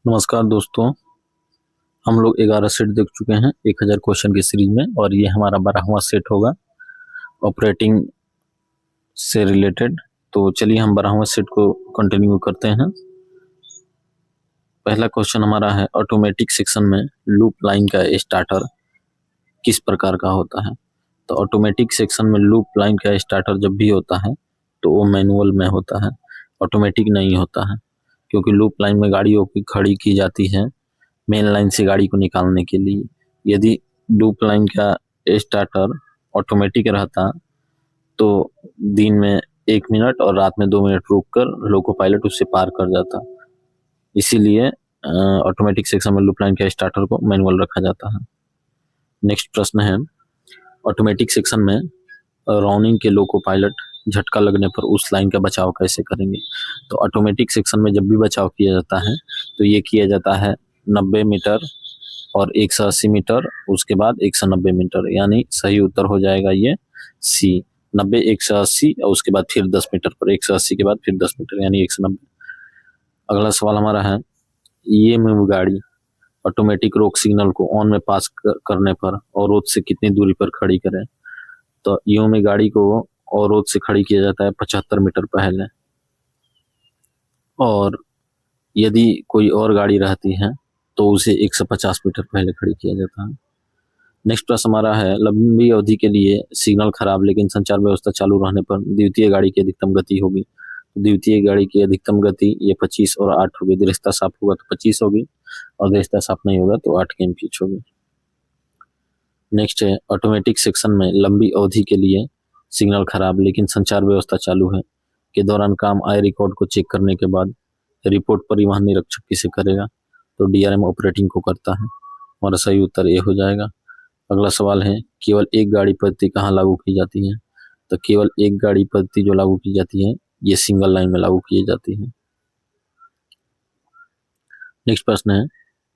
नमस्कार दोस्तों। हम लोग 11 सेट देख चुके हैं 1000 क्वेश्चन की सीरीज में, और ये हमारा 12वां सेट होगा ऑपरेटिंग से रिलेटेड। तो चलिए हम 12वां सेट को कंटिन्यू करते हैं। पहला क्वेश्चन हमारा है, ऑटोमेटिक सेक्शन में लूप लाइन का स्टार्टर किस प्रकार का होता है। तो ऑटोमेटिक सेक्शन में लूप लाइन का स्टार्टर जब भी होता है तो वो मैनुअल में होता है, ऑटोमेटिक नहीं होता है। क्योंकि लूप लाइन में गाड़ियों की खड़ी की जाती है मेन लाइन से गाड़ी को निकालने के लिए। यदि लूप लाइन का स्टार्टर ऑटोमेटिक रहता तो दिन में 1 मिनट और रात में 2 मिनट रुककर लोको पायलट उससे पार कर जाता। इसीलिए ऑटोमेटिक सेक्शन में लूप लाइन के स्टार्टर को मैनुअल रखा जाता है। नेक्स्ट प्रश्न है, ऑटोमेटिक सेक्शन में राउंडिंग के लोको पायलट झटका लगने पर उस लाइन का बचाव कैसे करेंगे। तो ऑटोमेटिक सेक्शन में जब भी बचाव किया जाता है तो ये किया जाता है 90 मीटर और 180 मीटर, उसके बाद 190 मीटर, यानी सही उत्तर हो जाएगा ये सी, 90 180 और उसके बाद फिर 10 मीटर पर, 180 के बाद फिर 10 मीटर यानी 190। अगला सवाल हमारा है, ये मूव गाड़ी ऑटोमेटिक रोक सिग्नल को ऑन में पास करने पर अवरोध से कितनी दूरी पर खड़ी करें। तो यूं में गाड़ी को अवरोध से खड़ी किया जाता है 75 मीटर पहले, और यदि कोई और गाड़ी रहती है तो उसे 150 मीटर पहले खड़ी किया जाता है। नेक्स्ट प्रश्न हमारा है, लंबी अवधि के लिए सिग्नल खराब लेकिन संचार व्यवस्था चालू रहने पर द्वितीय गाड़ी की अधिकतम गति होगी। तो द्वितीय गाड़ी की अधिकतम गति ये 25 और 8 होगी। दृश्यता साफ होगा तो 25 होगी और दृश्यता साफ नहीं होगा तो 8 kmph होगी। नेक्स्ट है, ऑटोमेटिक सेक्शन में लंबी अवधि के लिए सिग्नल खराब लेकिन संचार व्यवस्था चालू है के दौरान काम आई रिकॉर्ड को चेक करने के बाद रिपोर्ट परिवहन निरीक्षक किसे करेगा। तो डीआरएम ऑपरेटिंग को करता है। हमारा सही उत्तर ये हो जाएगा। अगला सवाल है, केवल एक गाड़ी पद्धति कहाँ लागू की जाती है। तो केवल एक गाड़ी पद्धति जो लागू की जाती है ये सिंगल लाइन में लागू की जाती है। नेक्स्ट प्रश्न है,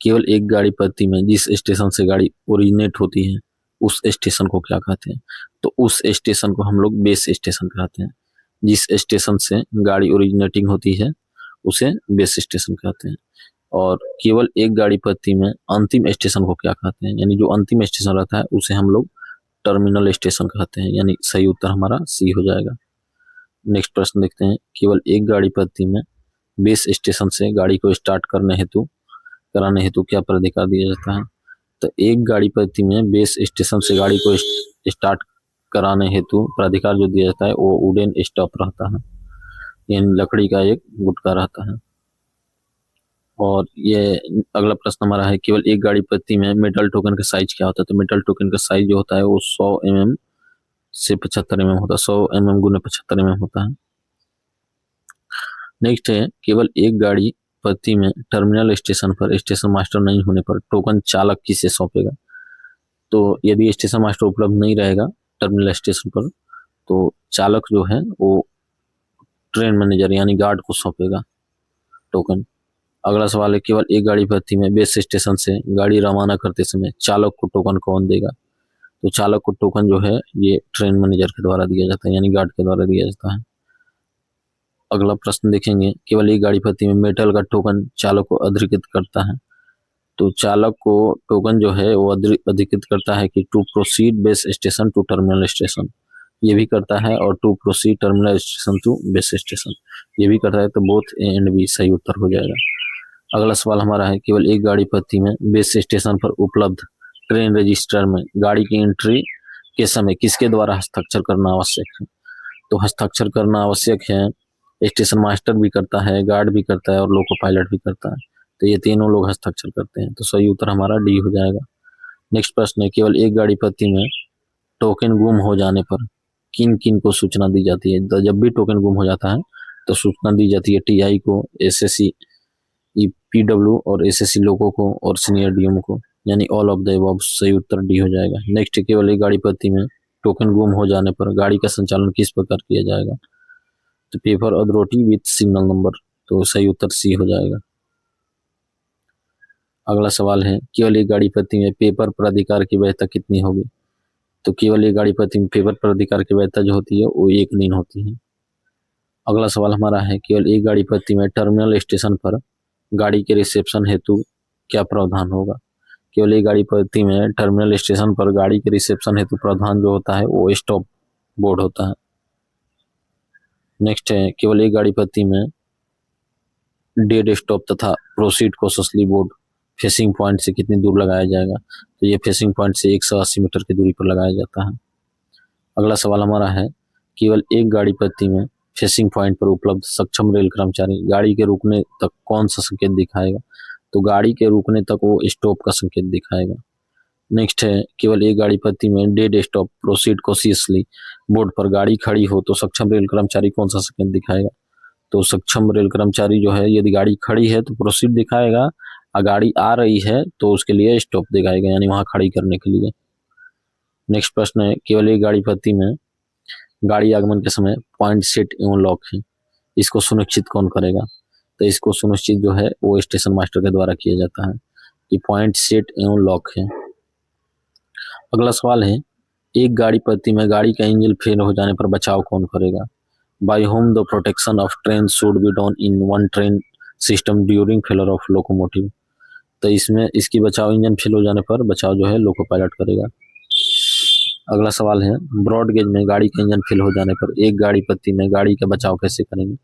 केवल एक गाड़ी पद्धति में जिस स्टेशन से गाड़ी ओरिजिनेट होती है उस स्टेशन को क्या कहते हैं। तो उस स्टेशन को हम लोग बेस स्टेशन कहते हैं। जिस स्टेशन से गाड़ी ओरिजिनेटिंग होती है उसे बेस स्टेशन कहते हैं। और केवल एक गाड़ी पद्धति में अंतिम स्टेशन को क्या कहते हैं, यानी जो अंतिम स्टेशन रहता है उसे हम लोग टर्मिनल स्टेशन कहते हैं, यानी सही उत्तर हमारा सी हो जाएगा। नेक्स्ट प्रश्न देखते हैं, केवल एक गाड़ी पद्धति में बेस स्टेशन से गाड़ी को स्टार्ट कराने हेतु क्या प्राधिकार दिया जाता है। तो एक गाड़ी पद्धति में बेस स्टेशन से गाड़ी को स्टार्ट कराने हेतु प्राधिकार जो दिया जाता है वो वुडन स्टॉप रहता है, यानी लकड़ी का एक गुटका रहता है। और ये अगला प्रश्न हमारा है, केवल एक गाड़ी पद्धति में मेटल टोकन का साइज क्या होता है। तो मेटल टोकन का साइज जो होता है वो 100 mm से 75 mm होता है, 100 mm गुने 75 mm होता है। नेक्स्ट है, केवल एक गाड़ी पद्धति में टर्मिनल स्टेशन पर स्टेशन मास्टर नहीं होने पर टोकन चालक किसे सौंपेगा। तो यदि स्टेशन मास्टर उपलब्ध नहीं रहेगा टर्मिनल स्टेशन पर तो चालक जो है वो ट्रेन मैनेजर यानी गार्ड को सौंपेगा टोकन। अगला सवाल है, केवल एक गाड़ी पद्धति में बेस स्टेशन से गाड़ी रवाना करते समय चालक को टोकन कौन देगा। तो चालक को टोकन जो है ये ट्रेन मैनेजर के द्वारा दिया जाता है, यानी गार्ड के द्वारा दिया जाता है। अगला प्रश्न देखेंगे, केवल एक गाड़ी पद्धति में मेटल का टोकन चालक को अधिकृत करता है। तो चालक को टोकन जो है वो अधिकृत करता है कि to proceed base station to terminal station, ये भी करता है, और to proceed terminal station to base station ये भी करता है। तो बोथ ए एंड बी सही उत्तर हो जाएगा। अगला सवाल हमारा है, केवल एक गाड़ी पद्धति में बेस स्टेशन पर उपलब्ध ट्रेन रजिस्टर में गाड़ी की एंट्री के समय किसके द्वारा हस्ताक्षर करना आवश्यक है। तो हस्ताक्षर करना आवश्यक है, स्टेशन मास्टर भी करता है, गार्ड भी करता है और लोको पायलट भी करता है। तो ये तीनों लोग हस्ताक्षर करते हैं, तो सही उत्तर हमारा डी हो जाएगा। नेक्स्ट प्रश्न है, केवल एक गाड़ी पद्धति में टोकन गुम हो जाने पर किन किन को सूचना दी जाती है। तो जब भी टोकन गुम हो जाता है तो सूचना दी जाती है टीआई को, एसएससी पीडब्ल्यू और एसएससी लोगों को और सीनियर डीएम को, यानी ऑल ऑफ द अबव सही उत्तर डी हो जाएगा। नेक्स्ट, केवल एक गाड़ी पद्धति में टोकन गुम हो जाने पर गाड़ी का संचालन किस प्रकार किया जाएगा। तो paper authority with signal number, तो सही उत्तर सी हो जाएगा। अगला सवाल है, केवल एक गाड़ी पद्धति में पेपर प्राधिकार की वैधता कितनी होगी। तो केवल एक गाड़ी पद्धति में पेपर प्राधिकार की वैधता जो होती है वो 1 दिन होती है। अगला सवाल हमारा है, केवल एक गाड़ी पद्धति में टर्मिनल स्टेशन पर गाड़ी के रिसेप्शन हेतु क्या प्रावधान होगा? केवल एक गाड़ी पद्धति में टर्मिनल स्टेशन पर गाड़ी के रिसेप्शन हेतु प्रावधान जो होता है वो स्टॉप बोर्ड होता है। नेक्स्ट है, केवल एक गाड़ी पद्धति में डेड स्टॉप तथा प्रोसीड कॉशसली बोर्ड फेसिंग पॉइंट से कितनी दूर लगाया जाएगा? तो ये फेसिंग पॉइंट से 180 मीटर की दूरी पर लगाया जाता है। अगला सवाल हमारा है, केवल एक गाड़ी पद्धति में फेसिंग पॉइंट पर उपलब्ध सक्षम रेल कर्मचारी गाड़ी के रुकने तक कौन सा संकेत दिखाएगा? तो गाड़ी के रुकने तक वो स्टॉप का संकेत दिखाएगा। नेक्स्ट है, केवल एक गाड़ी पद्धति में dead stop proceed cautiously board पर गाड़ी खड़ी हो तो सक्षम रेल कर्मचारी कौन सा संकेत दिखाएगा? तो सक्षम रेल कर्मचारी जो है, यदि गाड़ी खड़ी है तो प्रोसीड दिखाएगा, और गाड़ी आ रही है तो उसके लिए स्टॉप दिखाएगा, यानी वहां खड़ी करने के लिए। नेक्स्ट प्रश्न है, केवल एक गाड़ी पद्धति में गाड़ी आगमन के समय पॉइंट सेट एवं लॉक है, इसको सुनिश्चित कौन करेगा? तो इसको सुनिश्चित जो है वो स्टेशन मास्टर के द्वारा किया जाता है कि पॉइंट सेट एवं लॉक है। अगला सवाल है, एक गाड़ी पद्धति में गाड़ी का इंजन फेल हो जाने पर बचाव कौन करेगा? By whom the protection of train should be done in one train system during failure of locomotive. तो इसमें इसकी बचाव, इंजन फेल हो जाने पर बचाव जो है लोको पायलट करेगा। अगला सवाल है, ब्रॉड गेज में गाड़ी का इंजन फेल हो जाने पर एक गाड़ी पद्धति में गाड़ी का बचाव कैसे करेंगे?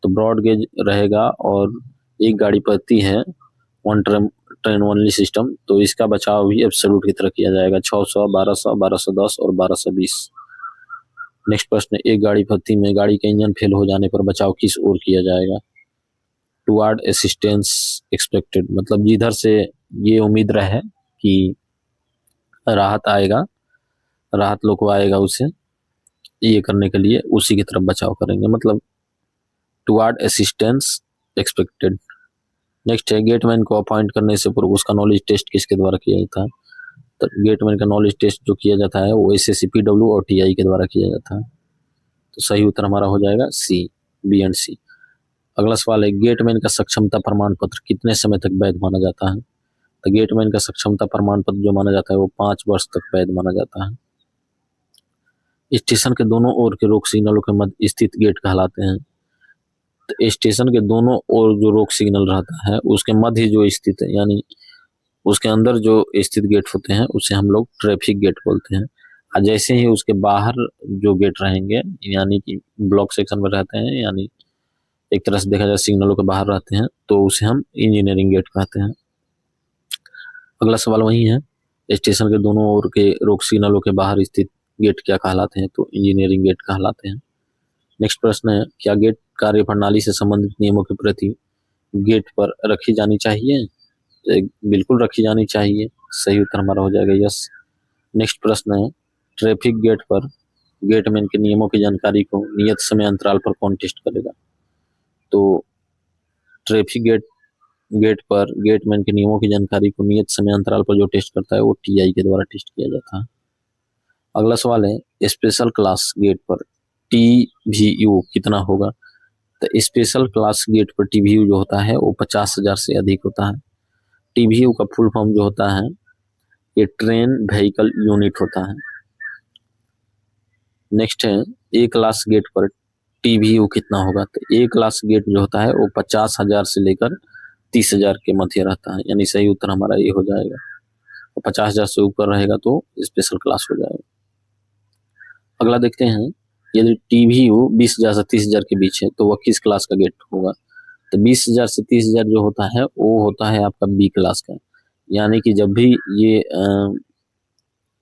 तो ब्रॉड गेज रहेगा और एक गाड़ी पद्धति है वन ट्रेन ओनली सिस्टम, तो इसका बचाव भी एब्सोल्यूट की तरह किया जाएगा, 600, 1200, 1210 और 1220। नेक्स्ट प्रश्न, एक गाड़ी पद्धति में गाड़ी का इंजन फेल हो जाने पर बचाव किस ओर किया जाएगा? टुवर्ड असिस्टेंस एक्सपेक्टेड, मतलब जिधर से ये उम्मीद रहे कि राहत आएगा, राहत लोग को आएगा, उसे ये करने के लिए उसी की तरफ बचाव करेंगे, मतलब टुवर्ड असिस्टेंस एक्सपेक्टेड। नेक्स्ट है, गेटमैन को अपॉइंट करने से पूर्व उसका नॉलेज टेस्ट किसके द्वारा किया जाता है? तो गेटमैन का नॉलेज टेस्ट जो किया जाता है वो एसएससी, पीडब्ल्यू और टीआई के द्वारा किया जाता है। तो सही उत्तर हमारा हो जाएगा सी, बी एंड सी। अगला सवाल है, गेटमैन का सक्षमता प्रमाण पत्र कितने समय तक वैध माना जाता है? तो गेटमैन का सक्षमता प्रमाण पत्र जो माना जाता है वो 5 वर्ष तक वैध माना जाता है। स्टेशन के दोनों ओर के रोक सिग्नलों के मध्य स्थित गेट कहलाते हैं। तो स्टेशन के दोनों ओर जो रोक सिग्नल रहता है उसके मध्य जो स्थित है, यानी उसके अंदर जो स्थित गेट होते हैं उसे हम लोग ट्रैफिक गेट बोलते हैं। और जैसे ही उसके बाहर जो गेट रहेंगे, यानी कि ब्लॉक सेक्शन में रहते हैं, यानी एक तरह से देखा जाए सिग्नलों के बाहर रहते हैं, तो उसे हम इंजीनियरिंग गेट कहते हैं। अगला सवाल वही है, स्टेशन के दोनों ओर के रोक सिग्नलों के बाहर स्थित गेट क्या कहलाते हैं? तो इंजीनियरिंग गेट कहलाते हैं। नेक्स्ट प्रश्न है, क्या गेट कार्य प्रणाली से संबंधित नियमों की प्रति गेट पर रखी जानी चाहिए? बिल्कुल रखी जानी चाहिए, सही उत्तर हमारा हो जाएगा यस। नेक्स्ट प्रश्न है, ट्रैफिक गेट पर गेटमैन के नियमों की जानकारी को नियत समय अंतराल पर कौन टेस्ट करेगा? तो ट्रैफिक गेट पर गेटमैन के नियमों की जानकारी को नियत समय अंतराल पर जो टेस्ट करता है वो टीआई के द्वारा टेस्ट किया जाता है। अगला सवाल है, स्पेशल क्लास गेट पर टीवीयू कितना होगा? तो स्पेशल क्लास गेट पर टीवीयू जो होता है वो 50,000 से अधिक होता है। टीवीयू का फुल फॉर्म जो होता है ये ट्रेन व्हीकल यूनिट होता है। नेक्स्ट है, ए क्लास गेट पर टीवीयू कितना होगा? तो ए क्लास गेट जो होता है वो 50,000 से लेकर 30,000 के मध्य रहता है, यानी सही उत्तर हमारा ये हो जाएगा। तो 50,000 से ऊपर रहेगा तो स्पेशल क्लास हो जाएगा। अगला देखते हैं, यदि टीवीयू 20,000 से 30,000 के बीच है तो वह किस क्लास का गेट होगा? तो 20,000 से 30,000 जो होता है वो होता है आपका बी क्लास का, यानी कि जब भी ये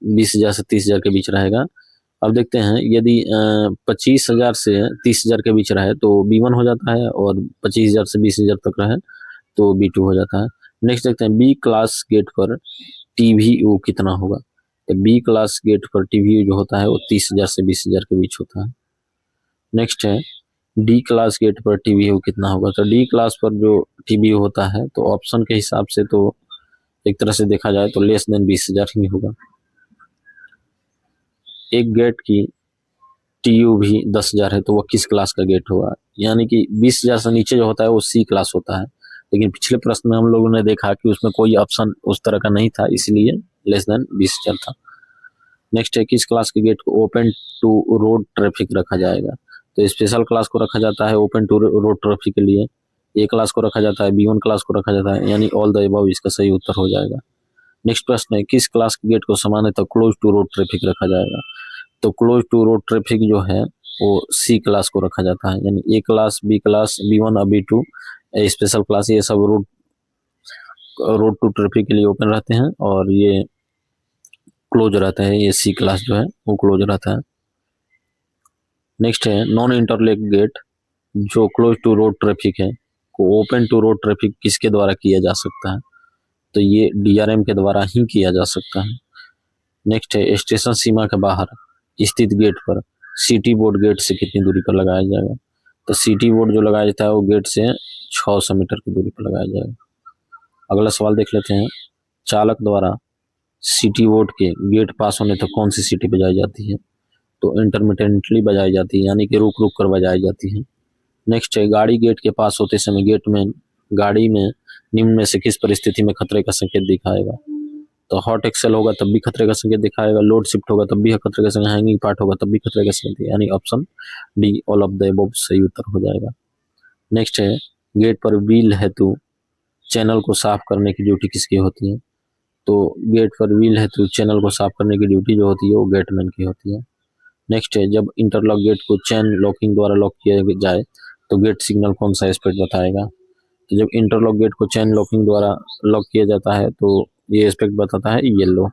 20,000 से 30,000 के बीच रहेगा। अब देखते हैं, यदि 25,000 से 30,000 के बीच रहे तो B1 हो जाता है, और 25,000 से 20,000 तक रहे तो B2 हो जाता है। नेक्स्ट देखते हैं, बी क्लास गेट पर टीवीयू कितना होगा? तो बी क्लास गेट पर टीवीयू जो होता है वो 30,000 से 20,000 के बीच होता है। नेक्स्ट है, डी क्लास गेट पर टीवीयू कितना होगा? तो डी क्लास पर जो टीवीयू होता है तो ऑप्शन के हिसाब से तो एक तरह से देखा जाए तो लेस देन 20,000 ही होगा। एक गेट की टीयू भी 10,000 है तो वह किस क्लास का गेट होगा? यानी कि 20,000 से नीचे जो होता है वो सी क्लास होता है, लेकिन पिछले प्रश्न में हम लोगों ने देखा कि उसमें कोई ऑप्शन उस तरह का नहीं था, इसलिए लेस देन 20,000 था। नेक्स्ट है, किस क्लास के गेट को ओपन टू रोड ट्रैफिक रखा जाएगा? तो स्पेशल क्लास को रखा जाता है ओपन टू रोड ट्रैफिक के लिए, ए क्लास को रखा जाता है, B1 क्लास को रखा जाता है, यानी ऑल द अबव इसका सही उत्तर हो जाएगा। नेक्स्ट प्रश्न है, किस क्लास के गेट को सामान्यतः क्लोज टू रोड ट्रैफिक रखा जाएगा? तो क्लोज टू रोड ट्रैफिक जो है वो C क्लास को रखा जाता है, यानी A class, B class, B1 और B2 स्पेशल क्लास, ये सब रोड टू ट्रैफिक के लिए ओपन रहते हैं, और ये क्लोज रहता है, ये C क्लास जो है वो क्लोज रहता है। नेक्स्ट है, नॉन इंटरलॉक गेट जो क्लोज टू रोड ट्रैफिक है को ओपन टू रोड ट्रैफिक किसके द्वारा किया जा सकता है? तो ये DRM के द्वारा ही किया जा सकता है। नेक्स्ट है, स्टेशन सीमा के बाहर स्थित गेट पर सिटी बोर्ड गेट से कितनी दूरी पर लगाया जाएगा? तो सिटी बोर्ड जो लगाया जाता है वो गेट से 600 मीटर की दूरी पर लगाया जाएगा। अगला सवाल देख लेते हैं, चालक द्वारा सिटी बोर्ड के गेट पास होने तक कौन सी सीटी बजाई जाती है? तो इंटरमिटेंटली बजाई जाती है, यानी कि रुक रुक कर बजाई जाती है। नेक्स्ट है, गाड़ी गेट के पास होते समय गेट में गाड़ी में निम्न में से किस परिस्थिति में खतरे का संकेत दिखाएगा? तो हॉट एक्सेल होगा तब भी खतरे का संकेत दिखाएगा, लोड शिफ्ट होगा तब भी खतरे का संकेत, हैंगिंग पार्ट होगा तब भी खतरे का संकेत, यानी option D all of the above सही उत्तर हो जाएगा। नेक्स्ट है, गेट पर व्हील हेतु चैनल को साफ करने की ड्यूटी किसकी होती है? तो गेट पर व्हील हेतु चैनल को साफ करने की ड्यूटी जो होती है वो गेटमैन की होती है। नेक्स्ट है, जब इंटरलॉक गेट को चैन लॉकिंग द्वारा लॉक किया जाए तो गेट सिग्नल कौन सा एस्पेक्ट बताएगा? तो जब इंटरलॉक गेट को चैन लॉकिंग द्वारा लॉक किया जाता है तो ये एस्पेक्ट बताता है येलो।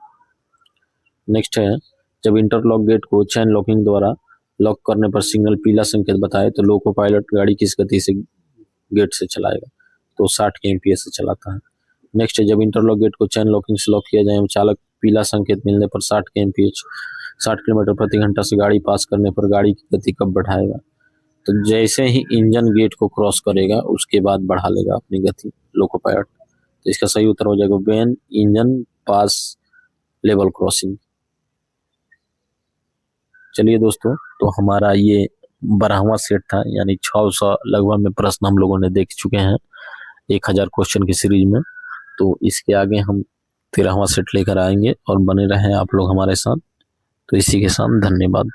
नेक्स्ट है, जब इंटरलॉक गेट को चैन लॉकिंग द्वारा लॉक करने पर सिग्नल पीला संकेत बताए तो लोको पायलट गाड़ी किस गति से गेट से चलाएगा? तो 60 kmph से चलाता है। नेक्स्ट है, जब इंटरलॉक गेट को चैन लॉकिंग से लॉक किया जाए चालक पीला संकेत मिलने पर 60 kmph 60 किलोमीटर प्रति घंटा से गाड़ी पास करने पर गाड़ी की गति कब बढ़ाएगा? तो जैसे ही इंजन गेट को क्रॉस करेगा उसके बाद बढ़ा लेगा अपनी गति लोको पायलट। तो इसका सही उत्तर हो जाएगा when engine pass level crossing. चलिए दोस्तों, तो हमारा ये 12वां सेट था, यानी 600 लगभग में प्रश्न हम लोगों ने देख चुके हैं 1000 क्वेश्चन की सीरीज में। तो इसके आगे हम 13वां सेट लेकर आएंगे, और बने रहें आप लोग हमारे साथ। तो इसी के साथ धन्यवाद।